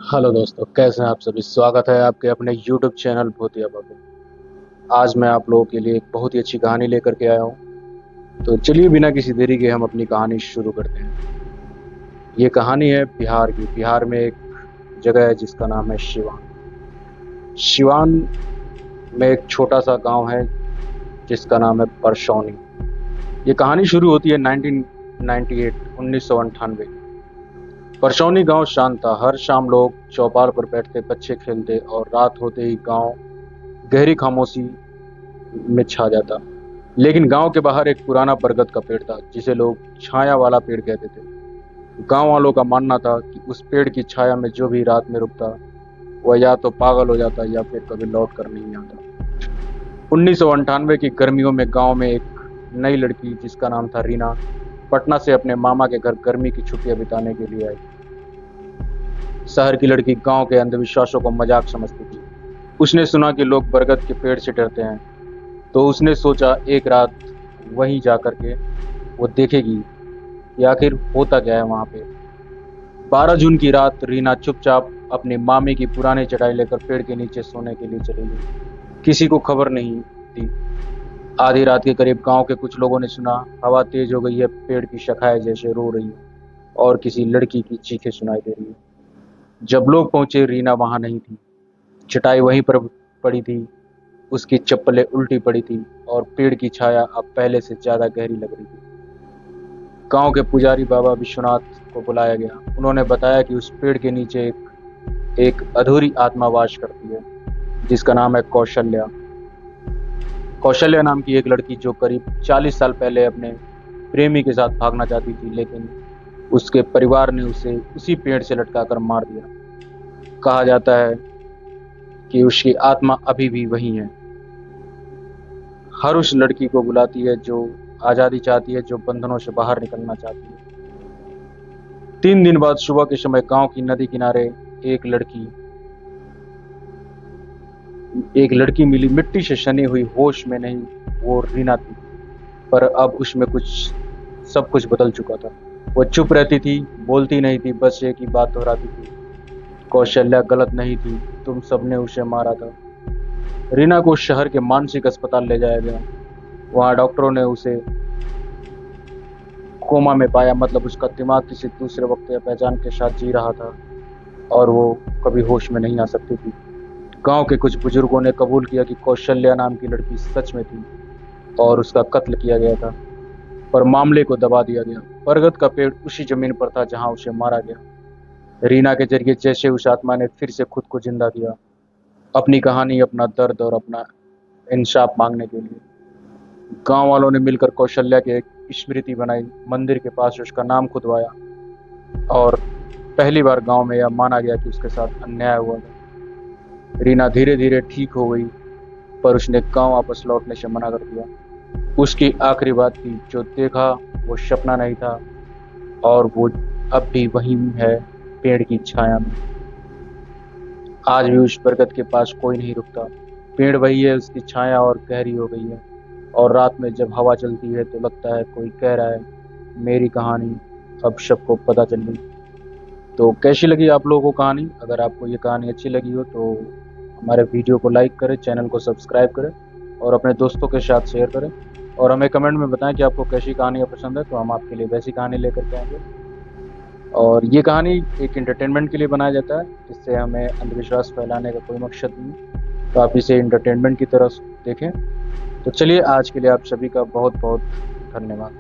Hello दोस्तों, कैसे हैं आप सभी। स्वागत है आपके अपने YouTube चैनल भूतिया बाबू। आज मैं आप लोगों के लिए एक बहुत ही अच्छी कहानी लेकर के आया हूँ। तो चलिए बिना किसी देरी के हम अपनी कहानी शुरू करते हैं। ये कहानी है बिहार की। बिहार में एक जगह है जिसका नाम है सिवान। सिवान में एक छोटा सा गांव है जिसका नाम है परसौनी। ये कहानी शुरू होती है 1998 परसौनी गांव शांत था। हर शाम लोग चौपाल पर बैठते, बच्चे खेलते और रात होते ही गांव गहरी खामोशी में छा जाता। लेकिन गांव के बाहर एक पुराना बरगद का पेड़ था जिसे लोग छाया वाला पेड़ कहते थे। गांव वालों का मानना था कि उस पेड़ की छाया में जो भी रात में रुकता वह या तो पागल हो जाता या फिर कभी लौट कर नहीं आता। 1998 की गर्मियों में गांव में एक नई लड़की जिसका नाम था रीना पटना से अपने मामा के घर गर्मी की छुट्टियां बिताने के लिए आई। शहर की लड़की गांव के अंधविश्वासों को मजाक समझती थी। उसने सुना कि लोग बरगद के पेड़ से डरते हैं, तो उसने सोचा एक रात वहीं जा कर के वो देखेगी कि आखिर होता क्या है वहां पे। 12 जून की रात रीना चुपचाप अपनी मामी की पुरानी चटाई लेकर पेड़ के नीचे सोने के लिए चली गई। किसी को खबर नहीं थी। आधी रात के करीब गांव के कुछ लोगों ने सुना हवा तेज हो गई है, पेड़ की शाखाएं जैसे रो रही है और किसी लड़की की चीखें सुनाई दे रही है। जब लोग पहुंचे, रीना वहां नहीं थी। चटाई वहीं पर पड़ी थी, उसकी चप्पलें उल्टी पड़ी थी और पेड़ की छाया अब पहले से ज्यादा गहरी लग रही थी। गांव के पुजारी बाबा विश्वनाथ को बुलाया गया। उन्होंने बताया कि उस पेड़ के नीचे एक अधूरी आत्मा वास करती है जिसका नाम है कौशल्या। कौशल्या नाम की एक लड़की जो करीब 40 साल पहले अपने प्रेमी के साथ भागना चाहती थी, लेकिन उसके परिवार ने उसे उसी पेड़ से लटकाकर मार दिया। कहा जाता है कि उसकी आत्मा अभी भी वही है। हर उस लड़की को बुलाती है जो आजादी चाहती है, जो बंधनों से बाहर निकलना चाहती है। 3 दिन बाद सुबह के समय गांव की नदी किनारे एक लड़की एक लड़की मिली, मिट्टी से सनी हुई, होश में नहीं। वो रीना थी, पर अब उसमें सब कुछ बदल चुका था। वो चुप रहती थी, बोलती नहीं थी, बस एक ही बात दोहराती थी, कौशल्या गलत नहीं थी, तुम सबने उसे मारा था। रीना को शहर के मानसिक अस्पताल ले जाया गया। वहां डॉक्टरों ने उसे कोमा में पाया, मतलब उसका दिमाग किसी दूसरे वक्त या पहचान के साथ जी रहा था और वो कभी होश में नहीं आ सकती थी। गांव के कुछ बुजुर्गों ने कबूल किया कि कौशल्या नाम की लड़की सच में थी और उसका कत्ल किया गया था, पर मामले को दबा दिया गया। बरगद का पेड़ उसी जमीन पर था जहां उसे मारा गया। रीना के जरिए जैसे उस आत्मा ने फिर से खुद को जिंदा किया, अपनी कहानी, अपना दर्द और अपना इंसाफ मांगने के लिए। गांव वालों ने मिलकर कौशल्या की एक स्मृति बनाई, मंदिर के पास उसका नाम खुदवाया और पहली बार गांव में यह माना गया कि उसके साथ अन्याय हुआ था। रीना धीरे धीरे ठीक हो गई, पर उसने गांव वापस लौटने से मना कर दिया। उसकी आखिरी बात थी, जो देखा वो सपना नहीं था और वो अब भी वहीं है, पेड़ की छाया में। आज भी उस बरगद के पास कोई नहीं रुकता। पेड़ वही है, उसकी छाया और गहरी हो गई है और रात में जब हवा चलती है तो लगता है कोई कह रहा है, मेरी कहानी अब सबको पता चल गई। तो कैसी लगी आप लोगों को कहानी? अगर आपको ये कहानी अच्छी लगी हो तो हमारे वीडियो को लाइक करें, चैनल को सब्सक्राइब करें और अपने दोस्तों के साथ शेयर करें। और हमें कमेंट में बताएं कि आपको कैसी कहानियाँ पसंद है, तो हम आपके लिए वैसी कहानी लेकर के आएंगे। और ये कहानी एक इंटरटेनमेंट के लिए बनाया जाता है, जिससे हमें अंधविश्वास फैलाने का कोई मकसद नहीं। तो आप इसे इंटरटेनमेंट की तरह देखें। तो चलिए, आज के लिए आप सभी का बहुत बहुत धन्यवाद।